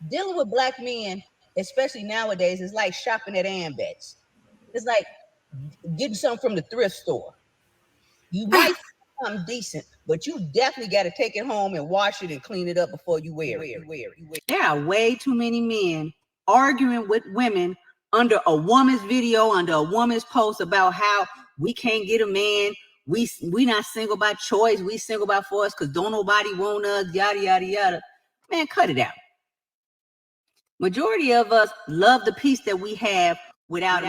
dealing with black men, especially nowadays, is like shopping at Ambets. It's like getting something from the thrift store. You might find something decent, but you definitely got to take it home and wash it and clean it up before you wear it. There are way too many men arguing with women under a woman's video, under a woman's post about how we can't get a man. We not single by choice. We single by force because don't nobody want us, yada, yada, yada. Man, cut it out. Majority of us love the peace that we have without.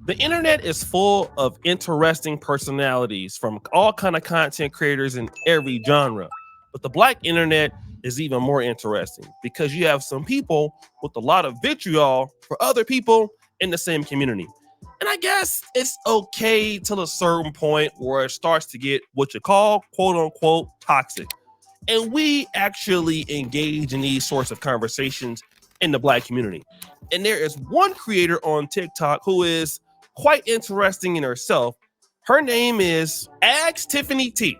The internet is full of interesting personalities from all kind of content creators in every genre. But the black internet is even more interesting because you have some people with a lot of vitriol for other people in the same community. And I guess it's okay till a certain point where it starts to get what you call, quote unquote, toxic. And we actually engage in these sorts of conversations in the black community. And there is one creator on TikTok who is quite interesting in herself. Her name is Ask Tiffany T.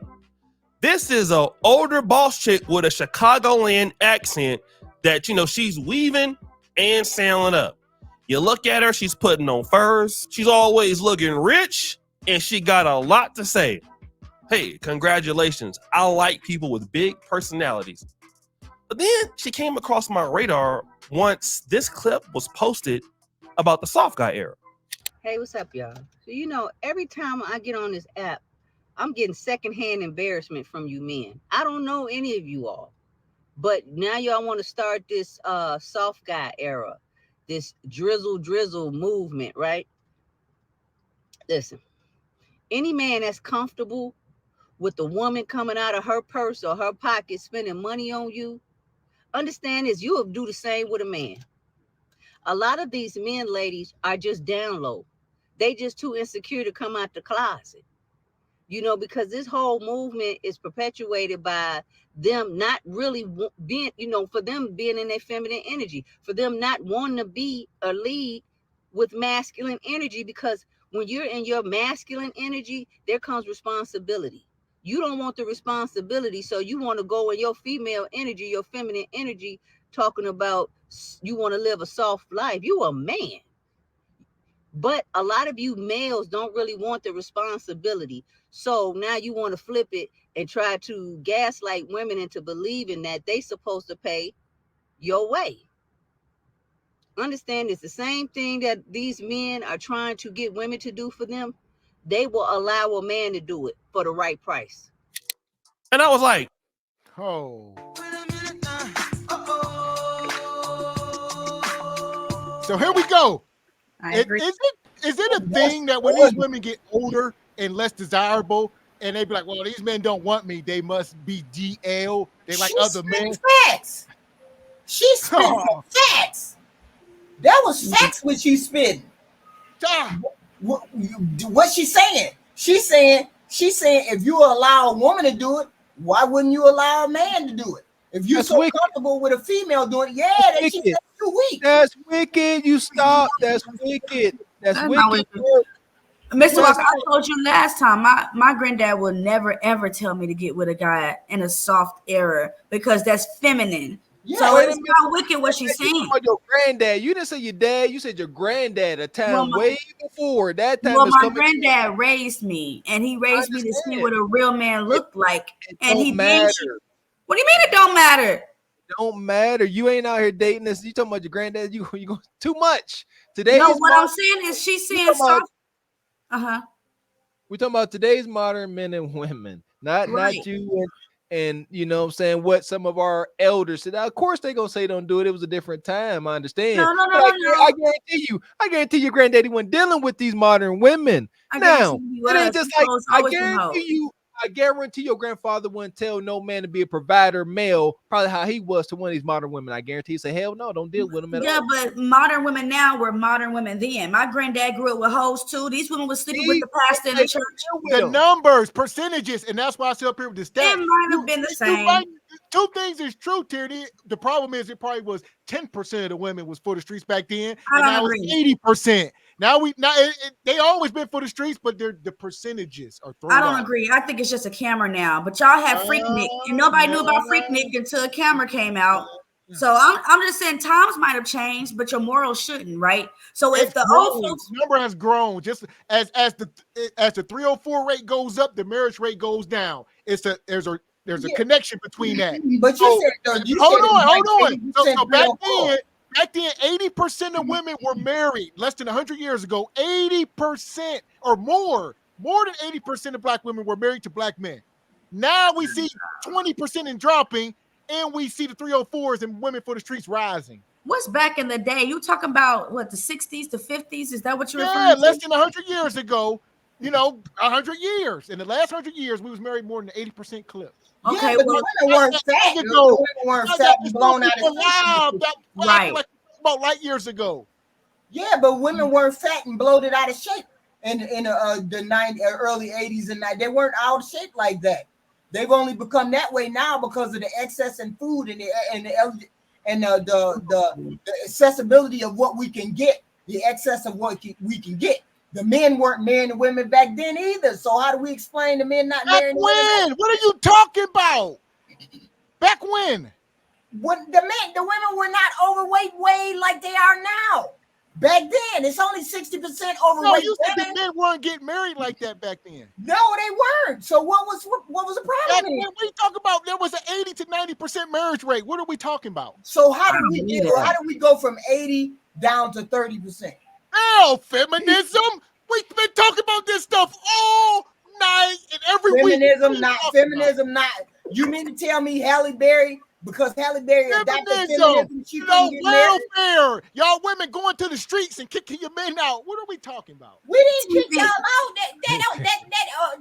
This is an older boss chick with a Chicagoland accent that, she's weaving and sailing up. You look at her, she's putting on furs. She's always looking rich, and she got a lot to say. Hey, congratulations. I like people with big personalities. But then she came across my radar once this clip was posted about the soft guy era. Hey, what's up, y'all? So, every time I get on this app, I'm getting secondhand embarrassment from you men. I don't know any of you all, but now y'all want to start this soft guy era, this drizzle movement, right? Listen, any man that's comfortable with the woman coming out of her purse or her pocket spending money on you, understand this, you will do the same with a man. A lot of these men, ladies, are just down low. They just too insecure to come out the closet. Because this whole movement is perpetuated by them not really being, for them being in their feminine energy, for them not wanting to be a lead with masculine energy, because when you're in your masculine energy, there comes responsibility. You don't want the responsibility, so you want to go in your female energy, your feminine energy, talking about you want to live a soft life. You a man. But a lot of you males don't really want the responsibility. So now you want to flip it and try to gaslight women into believing that they supposed to pay your way. Understand, it's the same thing that these men are trying to get women to do for them. They will allow a man to do it for the right price. And I was like, oh. So here we go. Is it a thing that when these women get older and less desirable, and they be like, well, these men don't want me, they must be DL, they like other men? Facts. She spit facts. That was facts what she spit. What she saying? She's saying if you allow a woman to do it, why wouldn't you allow a man to do it? If you're so comfortable with a female doing it, she said you're weak. That's wicked. You stop. That's wicked. That's wicked. Mr. Walker, I told you last time, my granddad would never ever tell me to get with a guy in a soft era because that's feminine. Yeah, so it's not wicked what she's saying. Your granddad, you didn't say your dad, you said your granddad. A time way before that time. Well, my granddad raised me, and he raised me to see what a real man looked like. And he did. What do you mean it don't matter? It don't matter. You ain't out here dating this. You talking about your granddad? You go too much today. No, what I'm saying is she's saying soft. We're talking about today's modern men and women, not you and you know what I'm saying, what some of our elders said. Now, of course they gonna say don't do it. It was a different time. I understand. No. I guarantee your granddaddy wasn't dealing with these modern women. Now it ain't just like I guarantee your grandfather wouldn't tell no man to be a provider male, probably how he was to one of these modern women. I guarantee he say, hell no, don't deal with them at all. Yeah, but modern women now were modern women then. My granddad grew up with hoes too. These women were sleeping with the pastor in the church. The numbers, percentages, and that's why I sit up here with the stats. It might have been the same. Two things is true, Tierney. The problem is it probably was 10% of the women was for the streets back then, and now it's 80%. Now they always been for the streets, but the percentages are thrown I don't out. agree. I think it's just a camera now. But y'all have Freaknik, and nobody knew about Freaknik until a camera came out. So I'm just saying times might have changed, but your morals shouldn't, right? So if the old folks number has grown, just as the 304 rate goes up, the marriage rate goes down. There's a connection between that. But you said hold on. So back then, 80% of women were married less than 100 years ago. 80% or more than 80% of black women were married to black men. Now we see 20% in dropping, and we see the 304s and women for the streets rising. What's back in the day? You talking about what, the 60s, the 50s? Is that what you're referring to? Less than 100 years ago. 100 years. In the last 100 years, we was married more than 80% clip. Okay, well, women weren't fat. Women weren't fat and blown out of shape. Right. Like about light years ago. Yeah, but women weren't fat and bloated out of shape in the early 80s and 90s. They weren't out of shape like that. They've only become that way now because of the excess in food and the accessibility of what we can get, the excess of what we can get. The men weren't marrying the women back then either. So how do we explain the men not marrying women? What are you talking about? Back when? When the women were not overweight like they are now. Back then, it's only 60% overweight. No, you said the men weren't getting married like that back then. No, they weren't. So what was the problem? What are you talking about? There was an 80 to 90% marriage rate. What are we talking about? So how do we go from 80 down to 30%? Oh, feminism. We've been talking about this stuff all night and every week. Feminism not. You mean to tell me Halle Berry, because Halle Berry adopted feminism, she couldn't get welfare. Y'all women going to the streets and kicking your men out. What are we talking about? We didn't kick y'all out.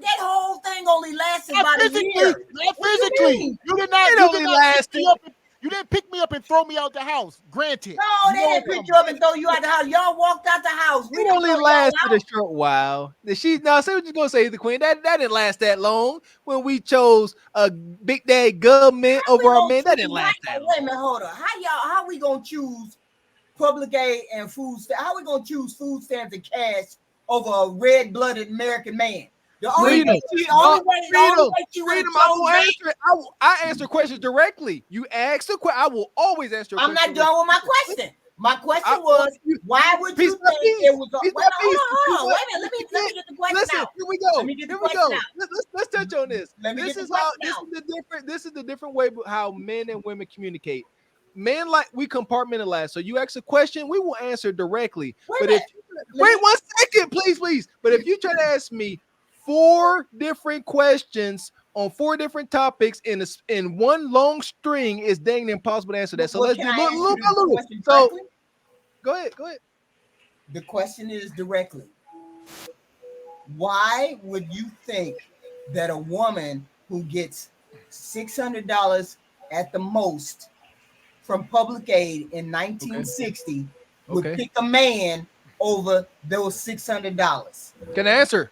That whole thing only lasted about a year. Not physically. You did not. You didn't pick me up and throw me out the house. Granted. No, they didn't pick you up and throw you out the house. Y'all walked out the house. We only lasted a short while. Say what you're gonna say, the queen. That didn't last that long. When we chose a big dad government over our men, that didn't last that long. Wait a minute, hold on. How we gonna choose public aid and food stamps? How we gonna choose food stamps and cash over a red-blooded American man? I answer questions directly. You ask the question. I will always answer. I'm not done with my question. My question was, why would you think it was? Wait a minute. Let me get the question out. Here we go. Let's touch on this. This is the different way how men and women communicate. Men we compartmentalize. So you ask a question, we will answer directly. Wait 1 second, please. But if you try to ask me 4 different questions on 4 different topics in one long string, is dang impossible to answer that. So let's do little. So go ahead. The question is directly. Why would you think that a woman who gets $600 at the most from public aid in 1960 would pick a man over those $600? Can I answer?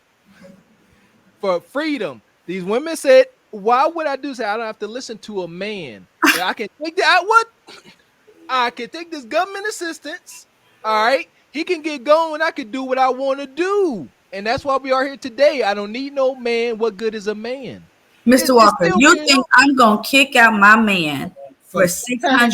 For freedom, these women said, why would I do so? I don't have to listen to a man. I can take that. I can take this government assistance. All right. He can get going. I can do what I want to do. And that's why we are here today. I don't need no man. What good is a man? Mr. Walker, you think I'm going to kick out my man for $600?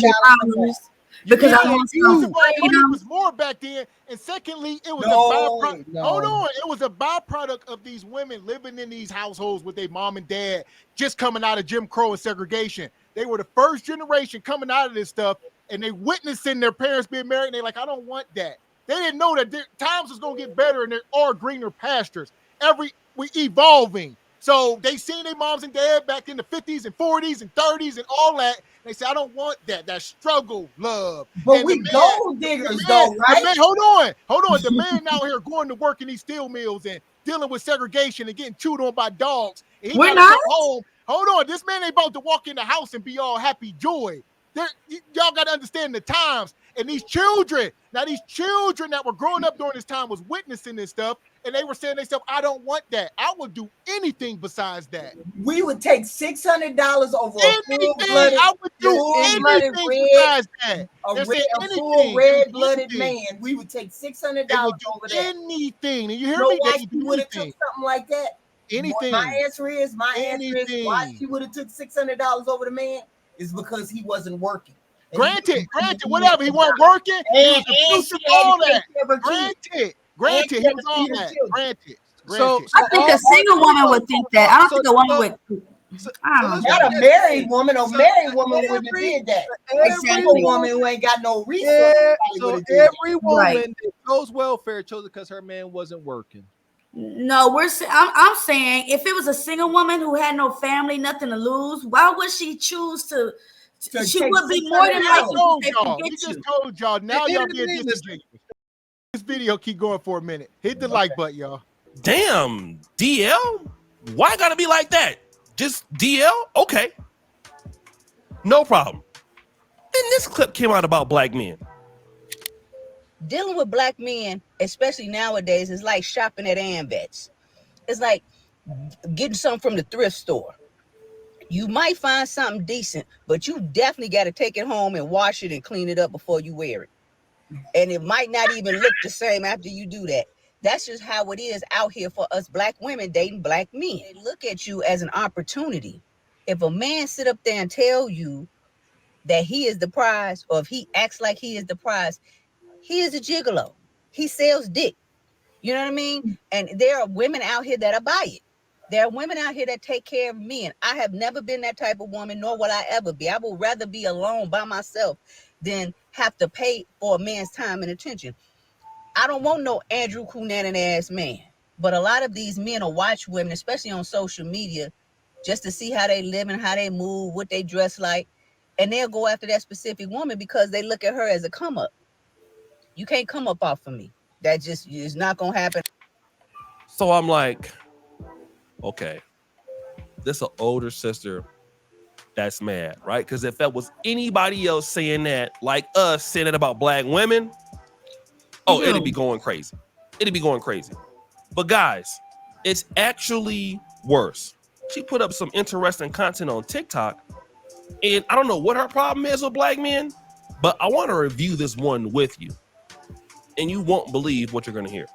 Because I want it was more back then, and secondly, it was a byproduct. Hold on, it was a byproduct of these women living in these households with their mom and dad, just coming out of Jim Crow and segregation. They were the first generation coming out of this stuff, and they witnessing their parents being married. And they're like, I don't want that. They didn't know that times was gonna get better, and there are greener pastures. We evolving. So they seen their moms and dad back in the 50s and 40s and 30s and all that. They say, I don't want that struggle, love. But we gold diggers, though, right? Hold on. The man out here going to work in these steel mills and dealing with segregation and getting chewed on by dogs. And we're not home. Hold on. This man ain't about to walk in the house and be all happy joy. Y'all got to understand the times. And these children that were growing up during this time was witnessing this stuff. And they were saying to themselves, I don't want that. I would do anything besides that. We would take $600 over a full-blooded, I would do anything besides that. A full red-blooded man. We would take $600 over that. Anything. And you hear me? Why she would have took something like that? Anything. My answer is why she would have took $600 over the man is because he wasn't working. Granted, whatever. He wasn't working. He was all that. Granted, he was all that. Granted. So I think a single woman would think that. I don't think a woman would. Not a married woman. A married woman wouldn't have did that. A single woman who ain't got no resources. So every woman that chose welfare chose it because her man wasn't working. No, I'm saying if it was a single woman who had no family, nothing to lose, why would she choose to she would be more than likely. We just told y'all. Now y'all being disingenuous. This video keep going for a minute. Hit the like button, y'all. Damn, DL? Why gotta be like that? Just DL? Okay. No problem. Then this clip came out about black men. Dealing with black men, especially nowadays, is like shopping at Ambets. It's like getting something from the thrift store. You might find something decent, but you definitely got to take it home and wash it and clean it up before you wear it. And it might not even look the same after you do that. That's just how it is out here for us black women dating black men. They look at you as an opportunity. If a man sit up there and tell you that he is the prize, or if he acts like he is the prize, he is a gigolo. He sells dick. You know what I mean? And there are women out here that buy it. There are women out here that take care of men. I have never been that type of woman, nor will I ever be. I would rather be alone by myself than have to pay for a man's time and attention. I don't want no Andrew Cunanan ass man. But a lot of these men will watch women, especially on social media, just to see how they live and how they move, what they dress like. And they'll go after that specific woman because they look at her as a come up. You can't come up off of me. That just is not going to happen. So I'm like, okay, this an older sister that's mad, right? Because if that was anybody else saying that, like us saying it about black women, it'd be going crazy. It'd be going crazy. But guys, it's actually worse. She put up some interesting content on TikTok, and I don't know what her problem is with black men, but I want to review this one with you, and you won't believe what you're going to hear.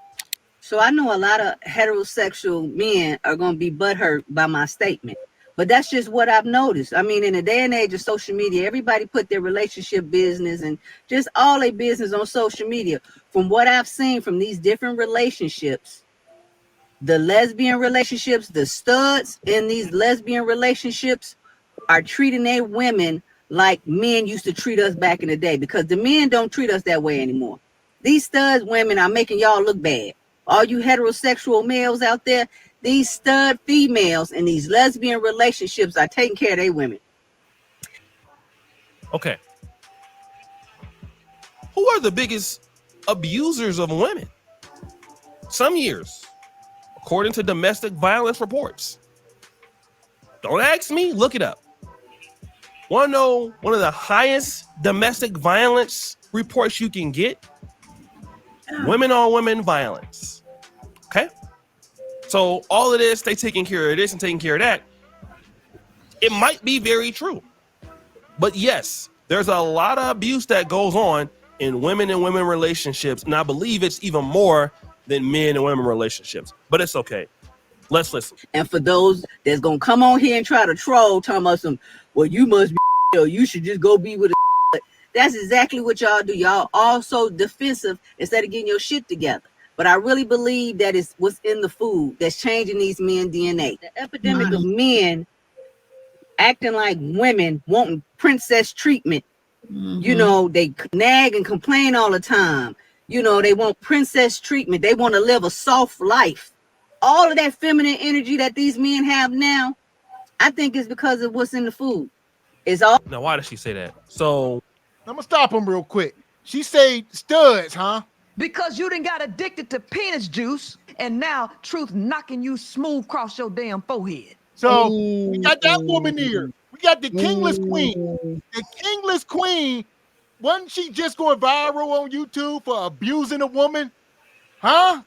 So I know a lot of heterosexual men are going to be butthurt by my statement, but that's just what I've noticed. I mean, in the day and age of social media, everybody put their relationship business and just all their business on social media. From what I've seen from these different relationships, the lesbian relationships, the studs in these lesbian relationships are treating their women like men used to treat us back in the day, because the men don't treat us that way anymore. These stud women are making y'all look bad. All you heterosexual males out there, these stud females in these lesbian relationships are taking care of their women. Okay. Who are the biggest abusers of women? Some years, according to domestic violence reports. Don't ask me, look it up. Want to know one of the highest domestic violence reports you can get? Women on women violence. Okay. So all of this, they taking care of this and taking care of that. It might be very true. But yes, there's a lot of abuse that goes on in women and women relationships. And I believe it's even more than men and women relationships. But it's okay. Let's listen. And for those that's going to come on here and try to troll, talking about some, well, you must be, or you should just go be with a. That's exactly what y'all do. Y'all also defensive instead of getting your shit together. But I really believe that it's what's in the food that's changing these men DNA. The epidemic of men acting like women, wanting princess treatment. You know, they nag and complain all the time. You know, they want princess treatment. They want to live a soft life. All of that feminine energy that these men have now, I think is because of what's in the food. It's all. Now, why does she say that? So I'm gonna stop him real quick. She say studs, huh? Because you done got addicted to penis juice, and now truth knocking you smooth across your damn forehead. So we got that woman here. We got the kingless queen. The kingless queen, wasn't she just going viral on YouTube for abusing a woman? Huh?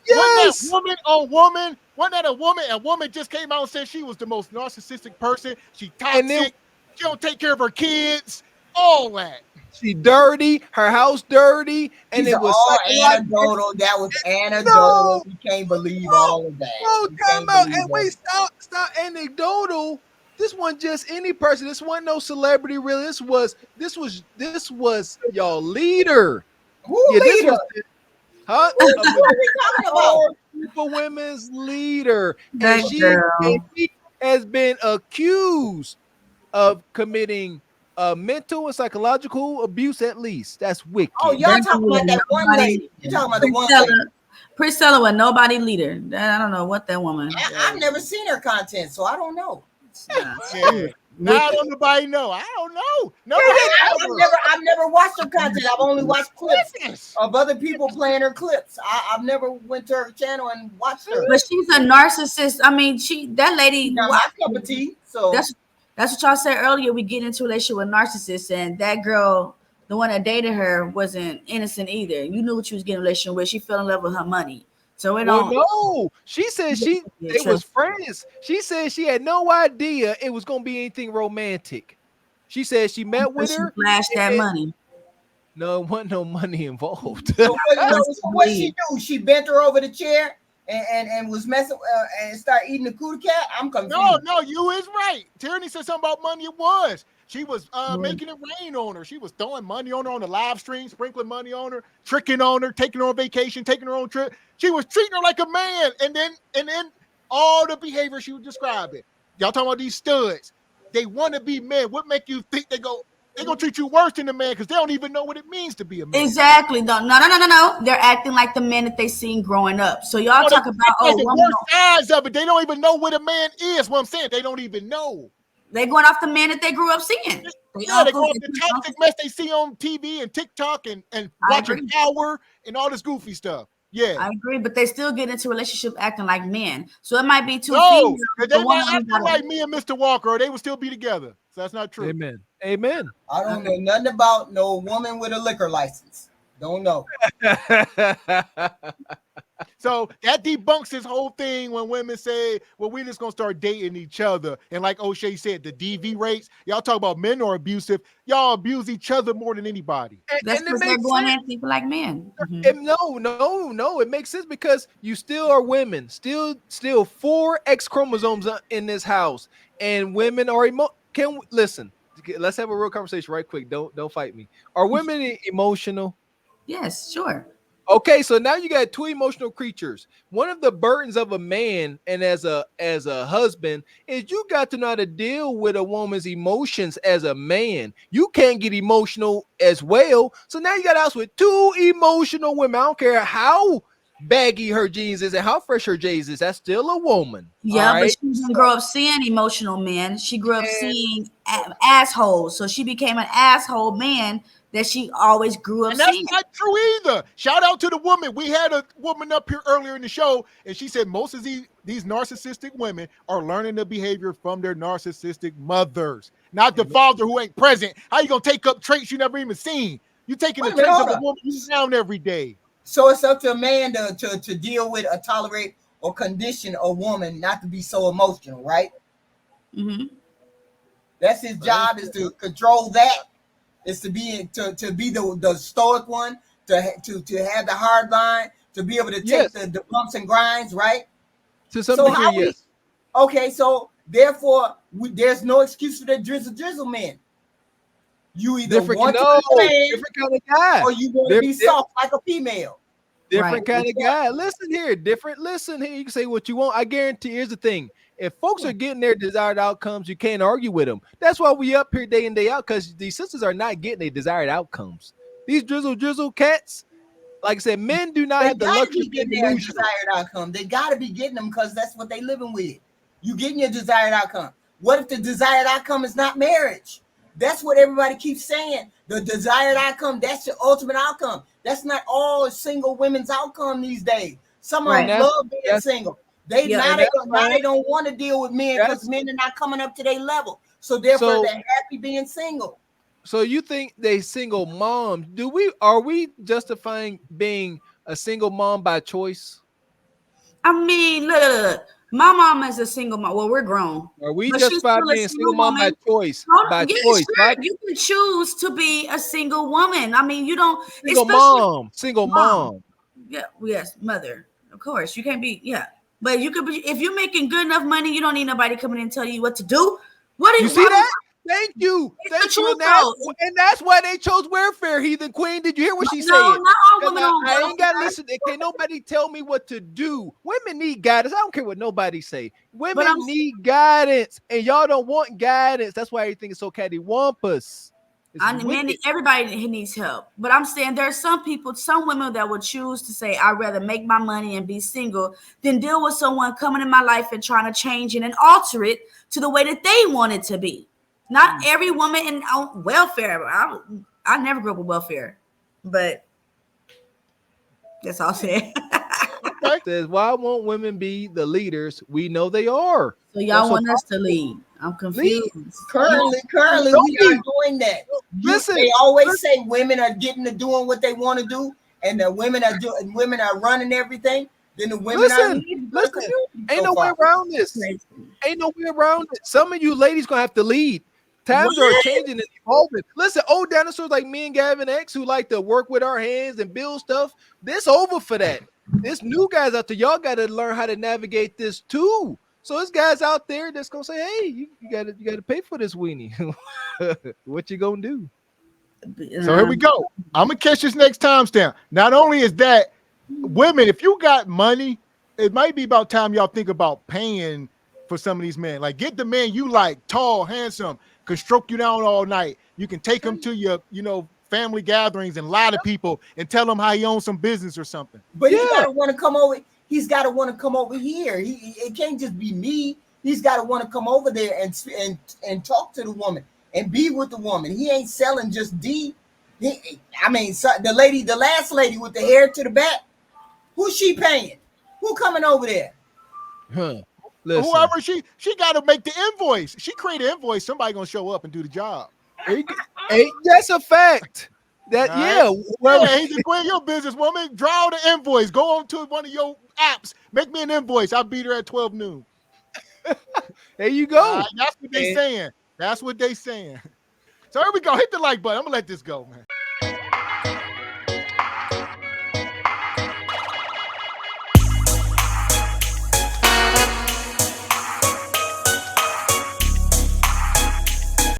Yes. Wasn't that woman on woman? Wasn't that a woman? A woman just came out and said she was the most narcissistic person. She toxic. She don't take care of her kids. All that. She dirty, her house dirty, and these it was all anecdotal. That was anecdotal. No, we can't believe all of that. No, time out. And wait, stop anecdotal. This wasn't just any person. This wasn't no celebrity, really. This was y'all leader. Who leader? This was What are we talking about? For women's leader, and she has been accused of committing mental and psychological abuse. At least that's wicked. Oh, y'all talking about that one lady? You're talking about the one lady. Priscilla with nobody leader. I don't know what that woman. I've never seen her content, so I don't know. Now don't nobody know. I don't know. No, I've never watched her content. I've only watched clips of other people playing her clips. I've never went to her channel and watched her. But she's a narcissist. I mean, that lady. Not my cup of tea. So that's what y'all said earlier. We get into a relationship with narcissists, and that girl, the one that dated her, wasn't innocent either. You knew what you was getting a relationship with. She fell in love with her money. So it don't. No, she said they was friends. She said she had no idea it was gonna be anything romantic. She said she met with her. Flashed that money. No, there wasn't no money involved. So what she do? She bent her over the chair and was messing and start eating the cootie cat. I'm confused. No, you is right. Tierney said something about money. It was. She was making it rain on her. She was throwing money on her on the live stream, sprinkling money on her, tricking on her, taking her on vacation, taking her on trip. She was treating her like a man, and then all the behavior she was describing. Y'all talking about these studs? They want to be men. What make you think they're gonna treat you worse than a man because they don't even know what it means to be a man? Exactly. No. They're acting like the men that they seen growing up. So y'all talk about the worst sides of it. They don't even know what a man is. What I'm saying, they don't even know. They going off the man that they grew up seeing. They go off the toxic mess they see on TV and TikTok and watching Power and all this goofy stuff. Yeah, I agree, but they still get into relationship acting like men. So it might be two females. They might act like me and Mr. Walker, or they would still be together. So that's not true. Amen. Amen. I don't know nothing about no woman with a liquor license. Don't know. So that debunks this whole thing when women say, well, we're just going to start dating each other. And like O'Shea said, the DV rates, y'all talk about men are abusive. Y'all abuse each other more than anybody. That's because they're going at people like men. Mm-hmm. No. It makes sense because you still are women. Still 4 X chromosomes in this house. And women are listen, let's have a real conversation right quick. Don't fight me. Are women emotional? Yes, sure. Okay, so now you got 2 emotional creatures. One of the burdens of a man and as a husband is you got to know how to deal with a woman's emotions as a man. You can't get emotional as well. So now you got a house with 2 emotional women. I don't care how baggy her jeans is and how fresh her J's is. That's still a woman. Yeah, right? But she didn't grow up seeing emotional men. She grew up seeing assholes. So she became an asshole man that she always grew up seeing. That's not true either. Shout out to the woman. We had a woman up here earlier in the show, and she said most of these narcissistic women are learning the behavior from their narcissistic mothers, not the father who ain't present. How you gonna take up traits you never even seen? You taking the traits of a woman you found every day. So it's up to a man to deal with or tolerate or condition a woman not to be so emotional, right? Mm-hmm. That's his job, is to control that. Is to be the stoic one, to have the hard line, to be able to take the bumps and grinds, right? To some degree, yes. Okay, so therefore, there's no excuse for the drizzle men. You either want to be different kind of guy, or you want to be soft like a female. Different kind of guy. Listen here, Listen here. You can say what you want. I guarantee. Here's the thing: if folks are getting their desired outcomes, you can't argue with them. That's why we up here day in day out, because these sisters are not getting their desired outcomes. These drizzle cats, like I said, men do not have the luxury of getting their desired outcome. They got to be getting them because that's what they living with. You getting your desired outcome. What if the desired outcome is not marriage? That's what everybody keeps saying. The desired outcome, that's your ultimate outcome. That's not all single women's outcome these days. Some of them love being single. They don't want to deal with men because men are not coming up to their level. So therefore they're happy being single. So you think they single moms? Are we justifying being a single mom by choice? I mean, look. My mom is a single mom. Well, we're grown. Are we justifying being a single mom by choice? Sure. Right? You can choose to be a single woman. I mean, you don't. Single mom. Yeah. Yes, mother. Of course, you can't be. Yeah, but you could be if you're making good enough money. You don't need nobody coming in and tell you what to do. What do you see that? Thank you. Thank you. And that's why they chose welfare, heathen queen. Did you hear what she said? No, not all women on welfare. I ain't got to listen. Can't nobody tell me what to do. Women need guidance. I don't care what nobody say. Women need guidance, and y'all don't want guidance. That's why everything is so cattywampus. Everybody needs help. But I'm saying there are some people, some women that would choose to say, I'd rather make my money and be single than deal with someone coming in my life and trying to change it and alter it to the way that they want it to be. Not every woman in welfare. I never grew up with welfare, but that's all I'm saying. Says, why won't women be the leaders? We know they are. So y'all want us to lead? I'm confused. Currently, we are doing that. Listen, they always say women are getting to doing what they want to do, and the women are running everything. Then the women are leading. Ain't no way around this. Ain't no way around it. Some of you ladies gonna have to lead. Times are changing and evolving. Listen, old dinosaurs like me and Gavin X who like to work with our hands and build stuff, this over for that. There's new guys out there. Y'all got to learn how to navigate this too. So there's guys out there that's gonna say, "Hey, you gotta pay for this weenie." What you gonna do? So here we go. I'm gonna catch this next timestamp. Not only is that women, if you got money, it might be about time y'all think about paying for some of these men. Like, get the man you like, tall, handsome, could stroke you down all night. You can take him to your, family gatherings and lie to people and tell them how he owns some business or something. But he's got to want to come over. He's got to want to come over here. It can't just be me. He's got to want to come over there and talk to the woman and be with the woman. He ain't selling just D. The last lady with the hair to the back, who's she paying? Who coming over there? Listen. Whoever she got to make the invoice. She create an invoice. Somebody gonna show up and do the job. Hey, that's a fact. That he's a queen, your businesswoman. Draw the invoice. Go on to one of your apps. Make me an invoice. I'll be there at 12 noon. There you go. That's what they saying. That's what they saying. So here we go. Hit the like button. I'm gonna let this go, man.